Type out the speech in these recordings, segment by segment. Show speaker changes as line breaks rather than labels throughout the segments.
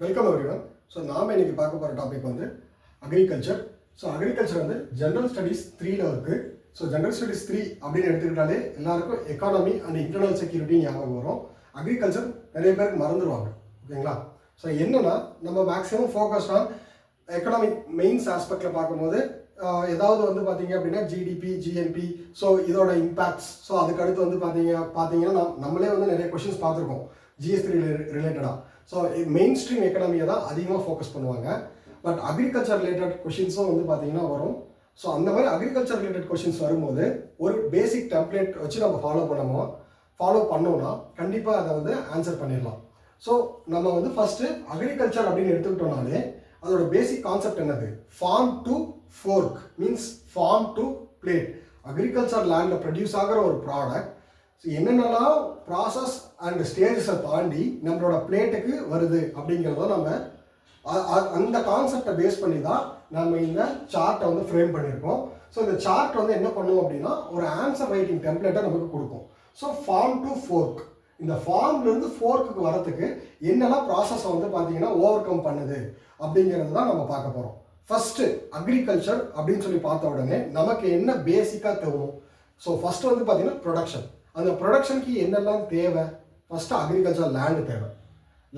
Welcome everyone. So நாம் இன்றைக்கி பார்க்க போகிற டாபிக் வந்து அக்ரிகல்ச்சர். ஸோ அக்ரிகல்ச்சர் வந்து ஜென்ரல் ஸ்டடீஸ் 3ல் இருக்குது. ஸோ ஜென்ரல் ஸ்டடீஸ் 3 அப்படின்னு எடுத்துக்கிட்டாலே எல்லாருக்கும் எக்கானமி அண்ட் இன்டர்னல் செக்யூரிட்டி ஞாபகம் வரும். அக்ரிகல்ச்சர் நிறைய பேருக்கு மறந்துடுவாங்க. ஓகேங்களா? ஸோ என்னென்னா நம்ம maximum focused on economic mains ஆஸ்பெக்டில் பார்க்கும்போது ஏதாவது வந்து பார்த்தீங்க அப்படின்னா ஜிடிபி, ஜிஎன்பி, ஸோ இதோட இம்பேக்ட்ஸ், ஸோ அதுக்கடுத்து வந்து பார்த்தீங்கன்னா நம்மளே வந்து நிறைய கொஷின்ஸ் பார்த்துருக்கோம் ஜிஎஸ்டி ரிலேட்டடாக. ஸோ மெயின் ஸ்ட்ரீம் எக்கனாமியை தான் அதிகமாக ஃபோக்கஸ் பண்ணுவாங்க. பட் அக்ரிகல்ச்சர் ரிலேட்டட் கொஷின்ஸும் வந்து பார்த்தீங்கன்னா வரும். ஸோ அந்த மாதிரி அக்ரிகல்ச்சர் ரிலேட்டட் கொஷின்ஸ் வரும்போது ஒரு பேசிக் டெம்ப்ளேட் வச்சு நம்ம ஃபாலோ பண்ணோம்னா கண்டிப்பாக அதை வந்து ஆன்சர் பண்ணிடலாம். ஸோ நம்ம வந்து ஃபஸ்ட்டு அக்ரிகல்ச்சர் அப்படின்னு எடுத்துக்கிட்டோம்னாலே அதோட பேசிக் கான்செப்ட் என்னது? Farm to fork means farm to plate. Agriculture லேண்டில் ப்ரொடியூஸ் ஆகிற ஒரு ப்ராடக்ட் என்னென்னலாம் ப்ராசஸ் அண்ட் ஸ்டேஜஸை தாண்டி நம்மளோட பிளேட்டுக்கு வருது அப்படிங்கிறத நம்ம அந்த கான்செப்டை பேஸ் பண்ணி தான் நம்ம இந்த சார்ட்டை வந்து ஃப்ரேம் பண்ணியிருக்கோம். ஸோ இந்த சார்ட் வந்து என்ன பண்ணுவோம் அப்படின்னா ஒரு ஆன்சர் ரைட்டிங் டெம்ப்ளேட்டை நமக்கு கொடுக்கும். ஸோ ஃபார்ம் டு ஃபோர்க், இந்த ஃபார்ம்லேருந்து ஃபோர்க்குக்கு வரத்துக்கு என்னெல்லாம் ப்ராசஸை வந்து பார்த்தீங்கன்னா ஓவர் கம் பண்ணுது அப்படிங்கிறது தான் நம்ம பார்க்க போகிறோம். ஃபஸ்ட்டு அக்ரிகல்ச்சர் அப்படின்னு சொல்லி பார்த்த உடனே நமக்கு என்ன பேசிக்காக தோணும்? ஸோ ஃபஸ்ட்டு வந்து பார்த்தீங்கன்னா ப்ரொடக்ஷன். அந்த ப்ரொடக்ஷனுக்கு என்னெல்லாம் தேவை? ஃபஸ்ட்டு அக்ரிகல்ச்சர் லேண்டு தேவை,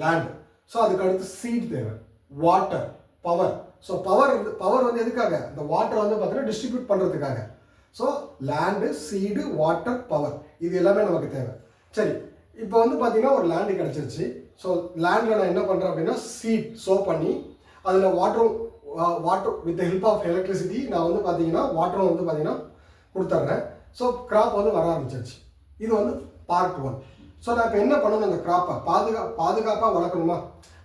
லேண்டு. ஸோ அதுக்கு அடுத்து சீட் தேவை, வாட்டர், பவர். ஸோ பவர் வந்து எதுக்காக? இந்த வாட்டர் வந்து பார்த்தீங்கன்னா டிஸ்ட்ரிபியூட் பண்ணுறதுக்காக. So land, seed, water, power, இது எல்லாமே நமக்கு தேவை. சரி, இப்போ வந்து பார்த்தீங்கன்னா ஒரு லேண்டு கிடச்சிருச்சு. ஸோ லேண்டில் நான் என்ன பண்ணுறேன் அப்படின்னா சீட் சோ பண்ணி அதில் water with help of electricity நான் வந்து பார்த்தீங்கன்னா வாட்டரும் வந்து பார்த்தீங்கன்னா கொடுத்துட்றேன். ஸோ கிராப் வந்து வர ஆரம்பிச்சிருச்சு. இது வந்து பார்ட் 1. ஸோ நான் இப்போ என்ன பண்ணணும்? அந்த கிராப்பை பாதுகாப்பாக வளர்க்கணுமா?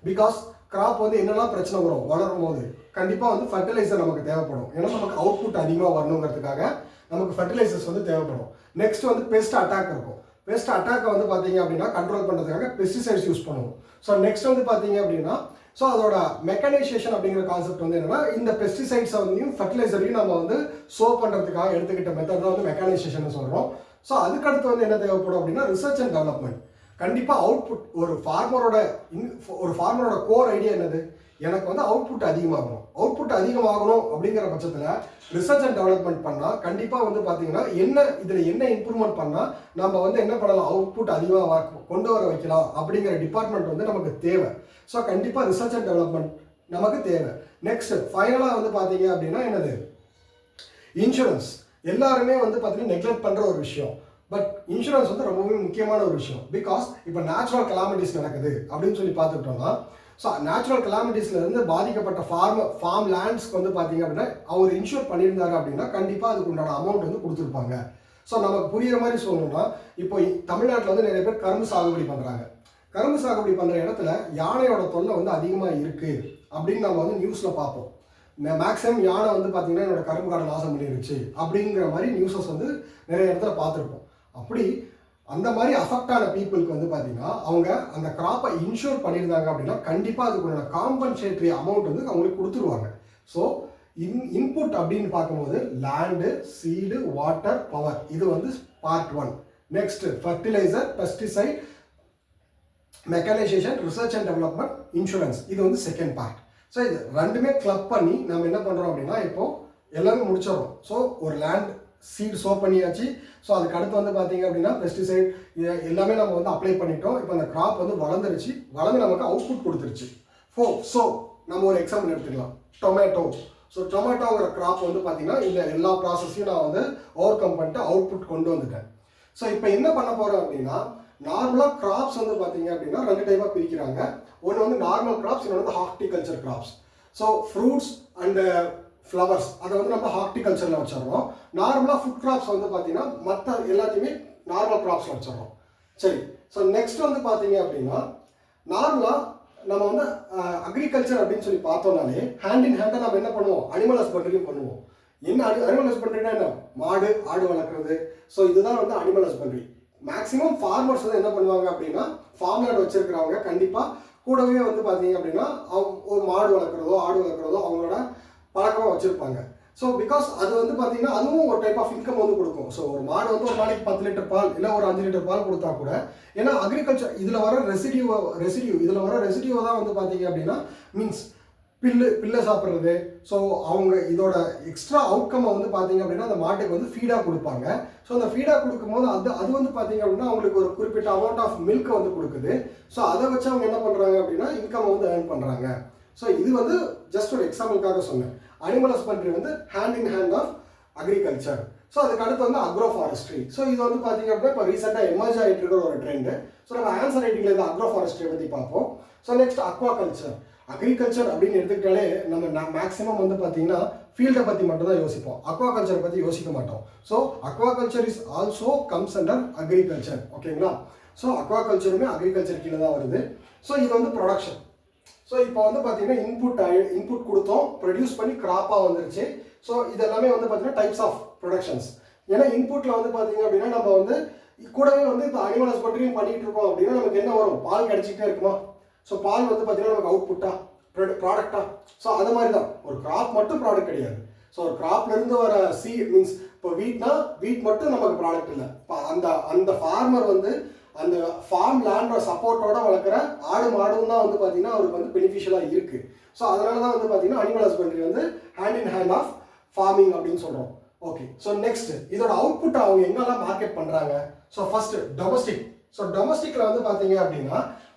பிகாஸ் கிராப் வந்து என்னெல்லாம் பிரச்சனை வரும் வளரும் போது கண்டிப்பாக வந்து ஃபர்டிலைசர் நமக்கு தேவைப்படும். ஏன்னா நமக்கு அவுட்புட் அதிகமாக வரணுங்கிறதுக்காக நமக்கு ஃபர்டிலைசர்ஸ் வந்து தேவைப்படும். நெக்ஸ்ட் வந்து பெஸ்ட் அட்டாக் இருக்கும். பெஸ்ட் அட்டாக்கை வந்து பார்த்தீங்க அப்படின்னா கண்ட்ரோல் பண்ணுறதுக்காக பெஸ்டிசைட்ஸ் யூஸ் பண்ணுவோம். ஸோ நெக்ஸ்ட் வந்து பார்த்தீங்க அப்படின்னா ஸோ அதோட மெக்கனைசேஷன் அப்படிங்கிற கான்செப்ட் வந்து என்னன்னா இந்த பெஸ்டிசைட்ஸை வந்து ஃபர்டிலைசரையும் நம்ம வந்து சோ பண்ணுறதுக்காக எடுத்துக்கிட்ட மெத்தட் தான் வந்து மெக்கனைசேஷன் சொல்கிறோம். ஸோ அதுக்கடுத்து வந்து என்ன தேவைப்படும் அப்படின்னா ரிசர்ச் அண்ட் டெவலப்மெண்ட். கண்டிப்பாக அவுட்புட் ஒரு ஃபார்மரோட கோர் ஐடியா என்னது? எனக்கு வந்து அவுட்புட் அதிகமாகணும் அப்படிங்கிற பட்சத்தில் ரிசர்ச் அண்ட் டெவலப்மெண்ட் பண்ணால் கண்டிப்பாக வந்து பார்த்தீங்கன்னா இதில் என்ன இம்ப்ரூவ்மெண்ட் பண்ணால் நம்ம வந்து என்ன பண்ணலாம், அவுட்புட் அதிகமாக கொண்டு வர வைக்கலாம் அப்படிங்கிற டிபார்ட்மெண்ட் வந்து நமக்கு தேவை. ஸோ கண்டிப்பாக ரிசர்ச் அண்ட் டெவலப்மெண்ட் நமக்கு தேவை. நெக்ஸ்ட் ஃபைனலாக வந்து பார்த்தீங்க அப்படின்னா என்னது? இன்சூரன்ஸ். எல்லாருமே வந்து பார்த்தீங்கன்னா நெக்லெக்ட் பண்ணுற ஒரு விஷயம். பட் இன்சூரன்ஸ் வந்து ரொம்பவே முக்கியமான ஒரு விஷயம். பிகாஸ் இப்போ நேச்சுரல் கலாமிட்டிஸ் நடக்குது அப்படின்னு சொல்லி பார்த்துக்கிட்டோம்னா ஸோ நேச்சுரல் கலாமிட்டிஸ்லேருந்து பாதிக்கப்பட்ட ஃபார்ம் லேண்ட்ஸ்க்கு வந்து பார்த்தீங்க அப்படின்னா அவர் இன்சூர் பண்ணியிருந்தாரு அப்படின்னா கண்டிப்பாக அதுக்கு உண்டான அமௌண்ட் வந்து கொடுத்துருப்பாங்க. ஸோ நமக்கு புரியுற மாதிரி சொல்லணும்னா இப்போ தமிழ்நாட்டில் வந்து நிறைய பேர் கரும்பு சாகுபடி பண்ணுறாங்க. கரும்பு சாகுபடி பண்ணுற இடத்துல யானையோட தொல்லை வந்து அதிகமாக இருக்குது அப்படின்னு நம்ம வந்து நியூஸில் பார்ப்போம். மேக்ஸிமம் யானை வந்து பார்த்தீங்கன்னா என்னோட கரும்பு காடை நாசம் பண்ணிருச்சு அப்படிங்கிற மாதிரி நியூஸஸ் வந்து நிறைய இடத்துல பார்த்துருப்போம். அப்படி அந்த மாதிரி அஃபெக்ட் ஆன பீப்புளுக்கு வந்து பார்த்தீங்கன்னா அவங்க அந்த கிராப்பை இன்ஷூர் பண்ணியிருந்தாங்க அப்படின்னா கண்டிப்பாக அதுக்குள்ள காம்பன்சேட்டரி அமௌண்ட் வந்து அவங்களுக்கு கொடுத்துருவாங்க. ஸோ இன்புட் அப்படின்னு பார்க்கும்போது லேண்டு, சீடு, வாட்டர், பவர், இது வந்து part 1. Next fertiliser, pesticide, mechanisation, research and development, insurance, இது வந்து செகண்ட் பார்ட். ஸோ இது ரெண்டுமே கிளப் பண்ணி நம்ம என்ன பண்ணுறோம் அப்படின்னா இப்போது எல்லாமே முடிச்சிடறோம். ஸோ ஒரு லேண்ட் சீட் சோ பண்ணியாச்சு. ஸோ அதுக்கு அடுத்து வந்து பார்த்தீங்க அப்படின்னா பெஸ்டிசைட் எல்லாமே நம்ம வந்து அப்ளை பண்ணிட்டோம். இப்போ அந்த கிராப் வந்து வளர்ந்து நமக்கு அவுட்புட் கொடுத்துருச்சு. ஸோ நம்ம ஒரு எக்ஸாம்பிள் எடுத்துக்கலாம், டொமேட்டோ. ஸோ டொமேட்டோங்கிற கிராப் வந்து பார்த்தீங்கன்னா இந்த எல்லா ப்ராசஸையும் நான் வந்து ஓவர் கம் பண்ணிட்டு அவுட்புட் கொண்டு வந்துட்டேன். ஸோ இப்போ என்ன பண்ண போகிறோம் அப்படின்னா நார்மலாக கிராப்ஸ் வந்து பார்த்தீங்க அப்படின்னா 2 டைப்பாக பிரிக்கிறாங்க. ஒன்று வந்து நார்மல் கிராப்ஸ், இன்னொன்று வந்து horticulture crops. So fruits and flowers அதை வந்து நம்ம ஹார்டிகல்ச்சரில் வச்சிடறோம். நார்மலாக ஃபுட் கிராப்ஸ் வந்து பார்த்தீங்கன்னா மற்ற எல்லாத்தையுமே நார்மல் கிராப்ஸில் வச்சிடறோம். சரி, ஸோ நெக்ஸ்ட் வந்து பார்த்தீங்க அப்படின்னா நார்மலாக நம்ம வந்து அக்ரிகல்ச்சர் அப்படின்னு சொல்லி பார்த்தோம்னாலே ஹேண்ட் இன் ஹேண்டாக நம்ம என்ன பண்ணுவோம், அனிமல் ஹஸ்பண்டரியும் பண்ணுவோம். என்ன அனிமல் ஹஸ்பண்டரினா என்ன? மாடு, ஆடு வளர்க்குறது. ஸோ இதுதான் வந்து அனிமல் ஹஸ்பண்டரி. மேக்ஸிமம் ஃபார்மர்ஸ் வந்து என்ன பண்ணுவாங்க அப்படின்னா ஃபார்ம் லேண்ட் வச்சிருக்கிறவங்க கண்டிப்பாக கூடவே வந்து பார்த்தீங்க அப்படின்னா அவங்க ஒரு மாடு வளர்க்குறதோ ஆடு வளர்க்குறதோ அவங்களோட பழக்கமாக வச்சுருப்பாங்க. ஸோ பிகாஸ் அது வந்து பார்த்தீங்கன்னா அதுவும் ஒரு டைப் ஆஃப் இன்கம் வந்து கொடுக்கும். ஸோ ஒரு மாடு வந்து ஒரு நாளைக்கு 10 லிட்டர் பால் இல்லை ஒரு 5 லிட்டர் பால் கொடுத்தா கூட, ஏன்னா அக்ரிகல்ச்சர் இதில் வர இதில் வர ரெசிடியூ தான் வந்து பார்த்தீங்க அப்படின்னா மீன்ஸ் பில்லை சாப்பிட்றது. ஸோ அவங்க இதோட எக்ஸ்ட்ரா அவுட்கம்மை வந்து பார்த்தீங்க அப்படின்னா அந்த மாட்டுக்கு வந்து ஃபீடாக கொடுப்பாங்க. ஸோ அந்த ஃபீடாக கொடுக்கும்போது அது வந்து பார்த்தீங்க அப்படின்னா அவங்களுக்கு ஒரு குறிப்பிட்ட அமௌண்ட் ஆஃப் மில்கை வந்து கொடுக்குது. ஸோ அதை வச்சு அவங்க என்ன பண்ணுறாங்க அப்படின்னா இன்கம் வந்து ஏர்ன் பண்ணுறாங்க. ஸோ இது வந்து ஜஸ்ட் ஒரு எக்ஸாம்பிளுக்காக சொன்னேன். அனிமல் ஹஸ்பண்ட்ரி வந்து hand in hand of agriculture. So அதுக்கு அடுத்து வந்து அக்ரோ ஃபாரஸ்ட்ரி. ஸோ இது வந்து பார்த்தீங்க அப்படின்னா இப்போ ரீசெண்டாக எமர்ஜ் ஆகிட்டு இருக்கிற ஒரு ட்ரெண்டு. ஸோ நம்ம ஆன்சர் ரைட்டிங்கில் இந்த அக்ரோ ஃபாரஸ்ட்ரியை பற்றி பார்ப்போம். So next aquaculture. அக்ரிகல்ச்சர் அப்படின்னு எடுத்துக்கிட்டாலே நம்ம மேக்ஸிமம் வந்து பார்த்தீங்கன்னா ஃபீல்டை பற்றி மட்டும் தான் யோசிப்போம், அக்வாகல்ச்சரை பற்றி யோசிக்க மாட்டோம். So aquaculture is also comes under agriculture. ஓகேங்களா? ஸோ அக்வாகல்ச்சருமே அக்ரிகல்ச்சர் கீழே தான் வருது. ஸோ இது வந்து ப்ரொடக்ஷன். ஸோ இப்போ வந்து பார்த்தீங்கன்னா இன்புட் கொடுத்தோம், ப்ரொடியூஸ் பண்ணி கிராப்பாக வந்துருச்சு. ஸோ இதெல்லாமே வந்து பார்த்தீங்கன்னா டைப்ஸ் ஆஃப் ப்ரொடக்ஷன்ஸ். ஏன்னா இன்புட்டில் வந்து பார்த்தீங்க அப்படின்னா நம்ம வந்து கூடவே வந்து இப்போ அனிமல் ஹஸ்பண்ட்ரியும் பண்ணிட்டு இருக்கோம் அப்படின்னா நமக்கு என்ன வரும், பால் கிடைச்சிக்கிட்டே இருக்குமா. ஸோ பால் வந்து பார்த்தீங்கன்னா நமக்கு அவுட்புட்டா ப்ராடக்டா. ஸோ அது மாதிரி தான் ஒரு கிராப் மட்டும் ப்ராடக்ட் கிடையாது. ஸோ ஒரு கிராப்லேருந்து வர மீன்ஸ் இப்போ வீட் மட்டும் நமக்கு ப்ராடக்ட் இல்லை. இப்போ அந்த ஃபார்மர் வந்து அந்த ஃபார்ம் லேண்டோட சப்போர்ட்டோட வளர்க்குற ஆடு மாடும் தான் வந்து பார்த்தீங்கன்னா அவருக்கு வந்து பெனிஃபிஷியலாக இருக்குது. ஸோ அதனால தான் வந்து பார்த்தீங்கன்னா அனிமல் ஹஸ்பண்ட்ரி வந்து hand in hand of farming அப்படின்னு சொல்கிறோம். ஓகே, ஸோ நெக்ஸ்ட் இதோட அவுட்புட் அவங்க எங்கெல்லாம் மார்க்கெட் பண்ணுறாங்க. So first domestic. ஸோ டொமஸ்டிக்கில் வந்து பார்த்தீங்க அப்படின்னா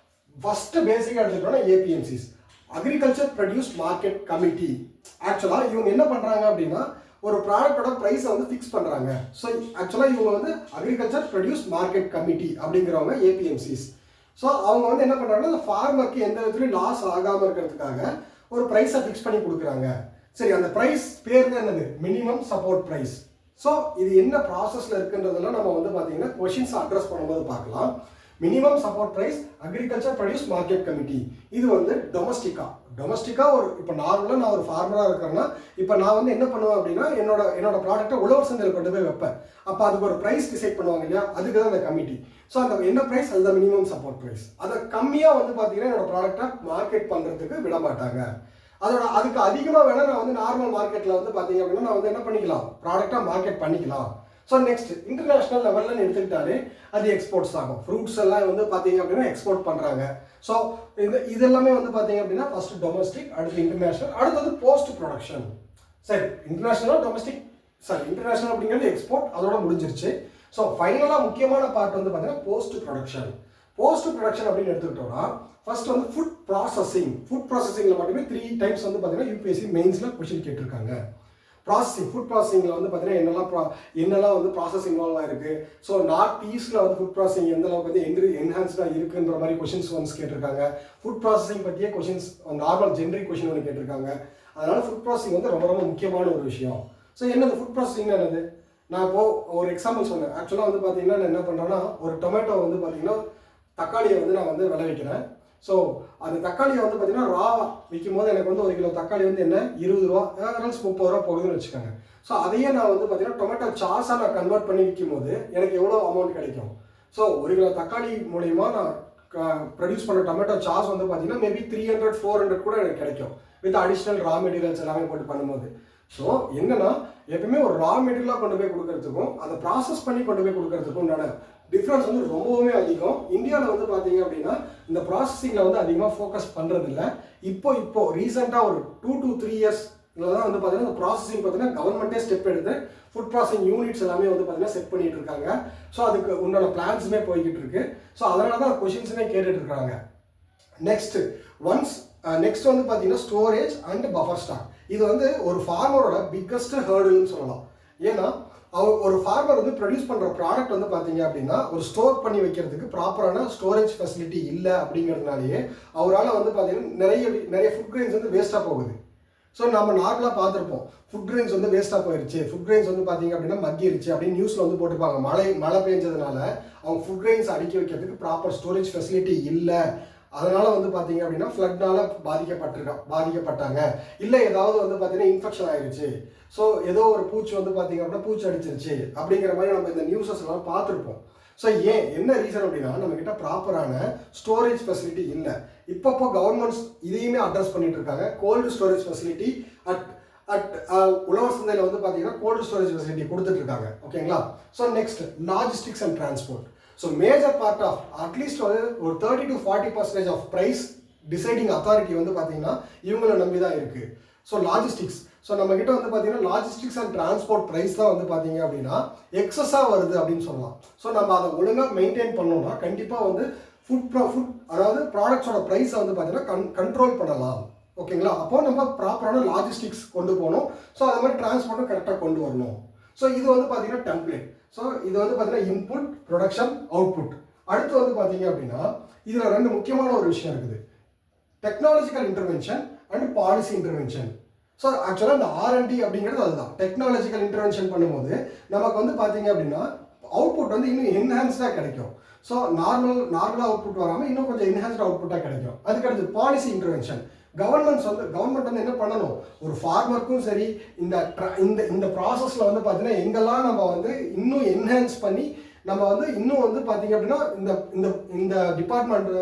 ஃபர்ஸ்ட் பேசிக்காக எடுத்துக்கிட்டோம்னா APMCs, agriculture produce market committee. ஆக்சுவலாக இவங்க என்ன பண்ணுறாங்க அப்படின்னா ஒரு ப்ராடக்டோட ப்ரைஸை வந்து ஃபிக்ஸ் பண்ணுறாங்க. ஸோ ஆக்சுவலாக இவங்க வந்து அக்ரிகல்ச்சர் ப்ரொடியூஸ் மார்க்கெட் கமிட்டி அப்படிங்கிறவங்க ஏபிஎம்சிஸ். ஸோ அவங்க வந்து என்ன பண்ணுறாங்கன்னா அந்த ஃபார்மருக்கு எந்த விதத்துலையும் லாஸ் ஆகாமல் இருக்கிறதுக்காக ஒரு ப்ரைஸை ஃபிக்ஸ் பண்ணி கொடுக்குறாங்க. சரி, அந்த ப்ரைஸ் பேர் தான் என்னது, மினிமம் சப்போர்ட் ப்ரைஸ். ஸோ இது என்ன ப்ராசஸில் இருக்குன்றதெல்லாம் நம்ம வந்து பார்த்தீங்கன்னா கொஷின்ஸ் அட்ரஸ் பண்ணும்போது பார்க்கலாம். Minimum support price agriculture produce market committee. இது வந்து டொமஸ்டிக்கா ஒரு இப்போ நார்மலாக நான் ஒரு ஃபார்மராக இருக்கிறேன்னா இப்போ நான் வந்து என்ன பண்ணுவேன் அப்படின்னா என்னோட ப்ராடக்ட்டை உழவர் சந்தையில் கொண்டு போய் வைப்பேன். அப்போ அதுக்கு ஒரு ப்ரைஸ் டிசைட் பண்ணுவாங்க இல்லையா, அதுக்கு தான் அந்த கமிட்டி. ஸோ அந்த என்ன ப்ரைஸ், அதுதான் மினிமம் சப்போர்ட் ப்ரைஸ். அதை கம்மியாக வந்து பார்த்தீங்கன்னா என்னோட ப்ராடக்ட்டை மார்க்கெட் பண்ணுறதுக்கு விட மாட்டாங்க. அதுக்கு அதிகமாக வேணால் நான் வந்து நார்மல் மார்க்கெட்டில் வந்து பார்த்தீங்க அப்படின்னா நான் வந்து என்ன பண்ணிக்கலாம், ப்ராடக்டாக மார்க்கெட் பண்ணிக்கலாம். ஸோ நெக்ஸ்ட் இன்டர்நேஷனல் லெவலில் எடுத்துக்கிட்டாலே அது எக்ஸ்போர்ட்ஸ் ஆகும். ஃப்ரூட்ஸ் எல்லாம் வந்து பார்த்தீங்க அப்படின்னா எக்ஸ்போர்ட் பண்ணுறாங்க. ஸோ இதெல்லாமே வந்து பார்த்தீங்க அப்படின்னா ஃபர்ஸ்ட் டொமஸ்டிக், அடுத்து இன்டர்நேஷனல், அடுத்தது போஸ்ட் ப்ரொடக்ஷன். சரி, இன்டர்நேஷனல் அப்படிங்கிறது எக்ஸ்போர்ட், அதோட முடிஞ்சிருச்சு. ஸோ ஃபைனலாக முக்கியமான பார்ட் வந்து பார்த்தீங்கன்னா போஸ்ட் ப்ரொடக்ஷன் அப்படின்னு எடுத்துக்கிட்டோம்னா ஃபர்ஸ்ட் வந்து ஃபுட் ப்ராசஸிங்கில் மட்டுமே 3 டைப்ஸ் வந்து பார்த்தீங்கன்னா யூபிஎஸ்சி மெயின்ஸில் கொஸ்டின் கேட்டிருக்காங்க. ஃபுட் ப்ராசஸிங்கில் வந்து பார்த்தீங்கன்னா என்னெல்லாம் வந்து ப்ராசஸ் இன்வால்வ் ஆயிருக்கு. ஸோ நார்த் ஈஸ்ட்டில் வந்து ஃபுட் ப்ராசஸிங் எந்த அளவுக்கு வந்து என்ஹான்ஸ்டாக இருக்குன்ற மாதிரி கொஷின்ஸ் ஒன்ஸ் கேட்டிருக்காங்க. ஃபுட் ப்ராசஸிங் பற்றியே கொஷின்ஸ் நார்மல் ஜென்ரிக் கொஷின் ஒன்று கேட்டிருக்காங்க. அதனால ஃபுட் ப்ராசஸிங் வந்து ரொம்ப ரொம்ப முக்கியமான ஒரு விஷயம். ஸோ என்னது ஃபுட் ப்ராசஸிங் என்னது, நான் இப்போ ஒரு எக்ஸாம்பிள் சொன்னேன். ஆக்சுவலாக வந்து பார்த்தீங்கன்னா நான் என்ன பண்ணுறேன்னா ஒரு டொமேட்டோ வந்து பார்த்தீங்கன்னா தக்காளியை வந்து நான் வந்து விளைவிக்கிறேன். ஸோ அந்த தக்காளியை வந்து பார்த்தீங்கன்னா ராவாக விற்கும் போது எனக்கு வந்து 1 கிலோ தக்காளி வந்து என்ன 20 ரூபா, 30 ரூபா போகுதுன்னு வச்சுக்கோங்க. ஸோ அதையே நான் வந்து பார்த்தீங்கன்னா டொமேட்டோ சாஸாக நான் கன்வெர்ட் பண்ணி விற்கும் போது எனக்கு எவ்வளோ அமௌண்ட் கிடைக்கும். ஸோ 1 கிலோ தக்காளி மூலயமா நான் ப்ரொடியூஸ் பண்ண டொமேட்டோ சாஸ் வந்து பார்த்தீங்கன்னா மேபி 300-400 கூட எனக்கு கிடைக்கும் வித் அடிஷ்னல் ரா மெட்டீரியல்ஸ் எல்லாமே போட்டு பண்ணும்போது. ஸோ என்னன்னா எப்பவுமே ஒரு ரா மெட்டீரியலாக கொண்டு போய் கொடுக்கறதுக்கும் அதை ப்ராசஸ் பண்ணி கொண்டு போய் கொடுக்கறதுக்கும் உண்டான டிஃப்ரென்ஸ் வந்து ரொம்பவுமே அதிகம். இந்தியாவில் வந்து பார்த்தீங்க அப்படின்னா இந்த ப்ராசஸிங்கில் வந்து அதிகமாக ஃபோக்கஸ் பண்ணுறதில்ல. இப்போ ரீசெண்டாக ஒரு 2 to 3 years தான் வந்து பார்த்தீங்கன்னா இந்த ப்ராசஸிங் பார்த்தீங்கன்னா கவர்மெண்ட்டே ஸ்டெப் எடுத்து ஃபுட் ப்ராசஸிங் யூனிட்ஸ் எல்லாமே வந்து பார்த்தீங்கன்னா செட் பண்ணிட்டு இருக்காங்க. ஸோ அதுக்கு உன்னோட பிளான்ஸுமே போய்கிட்டு இருக்கு. ஸோ அதனால தான் கொஷின்ஸுமே கேட்டுட்டு இருக்காங்க. நெக்ஸ்ட் வந்து பார்த்தீங்கன்னா ஸ்டோரேஜ் அண்ட் பஃபர் ஸ்டாக். இது வந்து ஒரு ஃபார்மரோட பிக்கஸ்ட் ஹேர்டுன்னு சொல்லலாம். ஏன்னா ஒரு ஃபார்மர் வந்து ப்ரொடியூஸ் பண்ணுற ப்ராடக்ட் வந்து பார்த்தீங்க அப்படின்னா ஒரு ஸ்டோர் பண்ணி வைக்கிறதுக்கு ப்ராப்பரான ஸ்டோரேஜ் ஃபெசிலிட்டி இல்லை அப்படிங்கிறதுனாலேயே அவரால் வந்து பார்த்தீங்கன்னா நிறைய ஃபுட் கிரெயின்ஸ் வந்து வேஸ்ட்டாக போகுது. ஸோ நம்ம நார்மலாக பார்த்துருப்போம், ஃபுட் கிரெயின்ஸ் வந்து வேஸ்ட்டாக போயிடுச்சு, ஃபுட் கிரெயின்ஸ் வந்து பார்த்தீங்க அப்படின்னா மக்கிருச்சு அப்படின்னு நியூஸில் வந்து போட்டுப்பாங்க. மழை பெஞ்சதுனால அவங்க ஃபுட் கிரெயின்ஸ் அடுக்கி வைக்கிறதுக்கு ப்ராப்பர் ஸ்டோரேஜ் ஃபெசிலிட்டி இல்லை. அதனால வந்து பார்த்தீங்க அப்படின்னா ஃப்ளட்னால பாதிக்கப்பட்டாங்க, இல்லை ஏதாவது வந்து பார்த்தீங்கன்னா இன்ஃபெக்ஷன் ஆயிடுச்சு, ஸோ ஏதோ ஒரு பூச்சி வந்து பார்த்தீங்க அப்படின்னா பூச்சி அடிச்சிருச்சு அப்படிங்கிற மாதிரி நம்ம இந்த நியூஸஸ் எல்லாம் பார்த்துருப்போம். ஸோ என்ன ரீசன் அப்படின்னா நம்மக்கிட்ட ப்ராப்பரான ஸ்டோரேஜ் ஃபெசிலிட்டி இல்லை. இப்போ கவர்மெண்ட்ஸ் இதையுமே அட்ரஸ் பண்ணிட்டு இருக்காங்க. கோல்டு ஸ்டோரேஜ் ஃபெசிலிட்டி அட் உழவர் சந்தையில் வந்து பார்த்தீங்கன்னா கோல்டு ஸ்டோரேஜ் ஃபெசிலிட்டி கொடுத்துட்டு இருக்காங்க. ஓகேங்களா? So next logistics and transport. So major part of at least ஒரு 30 to 40% of price deciding authority வந்து பார்த்தீங்கன்னா இவங்களை நம்பி தான் இருக்குது. ஸோ லாஜிஸ்டிக்ஸ், ஸோ நம்ம கிட்ட வந்து பார்த்தீங்கன்னா லாஜிஸ்டிக்ஸ் அண்ட் டிரான்ஸ்போர்ட் ப்ரைஸ் தான் வந்து பார்த்தீங்க அப்படின்னா எக்ஸஸாக வருது அப்படின்னு சொல்லலாம். ஸோ நம்ம அதை ஒழுங்காக மெயின்டைன் பண்ணோம்னா கண்டிப்பாக வந்து ஃபுட் அதாவது ப்ராடக்ட்ஸோட ப்ரைஸை வந்து பார்த்தீங்கன்னா கண்ட்ரோல் பண்ணலாம். ஓகேங்களா? அப்போ நம்ம ப்ராப்பரான லாஜிஸ்டிக்ஸ் கொண்டு போகணும். ஸோ அது மாதிரி டிரான்ஸ்போர்ட்டும் கரெக்டாக கொண்டு வரணும். ஸோ இது வந்து பார்த்தீங்கன்னா டெம்ப்ளேட். ஸோ இது வந்து பார்த்தீங்கன்னா இன்புட், ப்ரொடக்ஷன், அவுட்புட். அடுத்து வந்து பார்த்தீங்க அப்படின்னா இதில் ரெண்டு முக்கியமான ஒரு விஷயம் இருக்குது, technological intervention and policy intervention. So ஆக்சுவலாக இந்த R&D அப்படிங்கிறது அதுதான். டெக்னாலஜிக்கல் இன்டர்வென்ஷன் பண்ணும்போது நமக்கு வந்து பார்த்தீங்க அப்படின்னா அவுட்புட் வந்து இன்னும் என்ஹான்ஸ்டாக கிடைக்கும். ஸோ நார்மலாக அவுட்புட் வராமல் இன்னும் கொஞ்சம் என்ஹான்ஸ்ட் அவுட்புட்டாக கிடைக்கும். அதுக்கடுத்து பாலிசி இன்டர்வென்ஷன். கவர்மெண்ட் வந்து என்ன பண்ணணும், ஒரு ஃபார்மருக்கும் சரி இந்த ப்ராசஸில் வந்து பார்த்தீங்கன்னா எங்கெல்லாம் நம்ம வந்து இன்னும் என்ஹான்ஸ் பண்ணி நம்ம வந்து இன்னும் வந்து பார்த்தீங்க அப்படின்னா இந்த டிபார்ட்மெண்ட்டை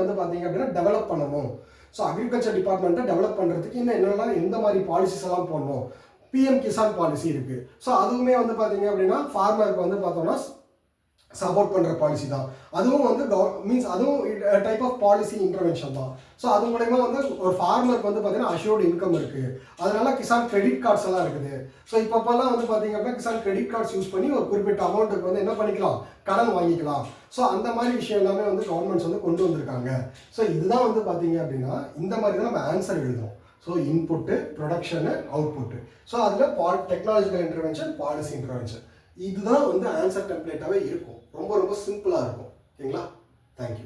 வந்து பார்த்தீங்க அப்படின்னா டெவலப் பண்ணணும். ஸோ அக்ரிகல்ச்சர் டிபார்ட்மெண்ட்டை டெவலப் பண்ணுறதுக்கு இன்னும் என்னெல்லாம் எந்த மாதிரி பாலிசிஸ் எல்லாம் போடணும். PM கிசான் பாலிசி இருக்குது. ஸோ அதுவுமே வந்து பார்த்தீங்க அப்படின்னா ஃபார்மருக்கு வந்து பார்த்தோம்னா சப்போர்ட் பண்ணுற பாலிசி தான். அதுவும் வந்து அதுவும் டைப் ஆஃப் பாலிசி இன்டர்வென்ஷன் தான். ஸோ அது மூலயமா வந்து ஒரு ஃபார்மருக்கு வந்து பார்த்தீங்கன்னா அஷ்யூர்டு இன்கம் இருக்குது. அதனால கிசான் கிரெடிட் கார்ட்ஸ் எல்லாம் இருக்குது. ஸோ இப்போல்லாம் வந்து பார்த்தீங்க அப்படின்னா கிசான் கிரெடிட் கார்ட்ஸ் யூஸ் பண்ணி ஒரு குறிப்பிட்ட அமௌண்ட்டுக்கு வந்து என்ன பண்ணிக்கலாம், கடன் வாங்கிக்கலாம். ஸோ அந்த மாதிரி விஷயம் எல்லாமே வந்து கவர்மெண்ட்ஸ் வந்து கொண்டு வந்திருக்காங்க. ஸோ இதுதான் வந்து பார்த்தீங்க அப்படின்னா இந்த மாதிரி தான் நம்ம ஆன்சர் எழுதுவோம். So input, production, output. So அதில் டெக்னாலஜிக்கல் இன்டர்வென்ஷன், பாலிசி இன்டர்வென்ஷன், இதுதான் வந்து ஆன்சர் டெம்ப்ளேட்டாகவே இருக்கும். ரொம்ப ரொம்ப சிம்பிளாக இருக்கும். ஓகேங்களா? தேங்க்யூ.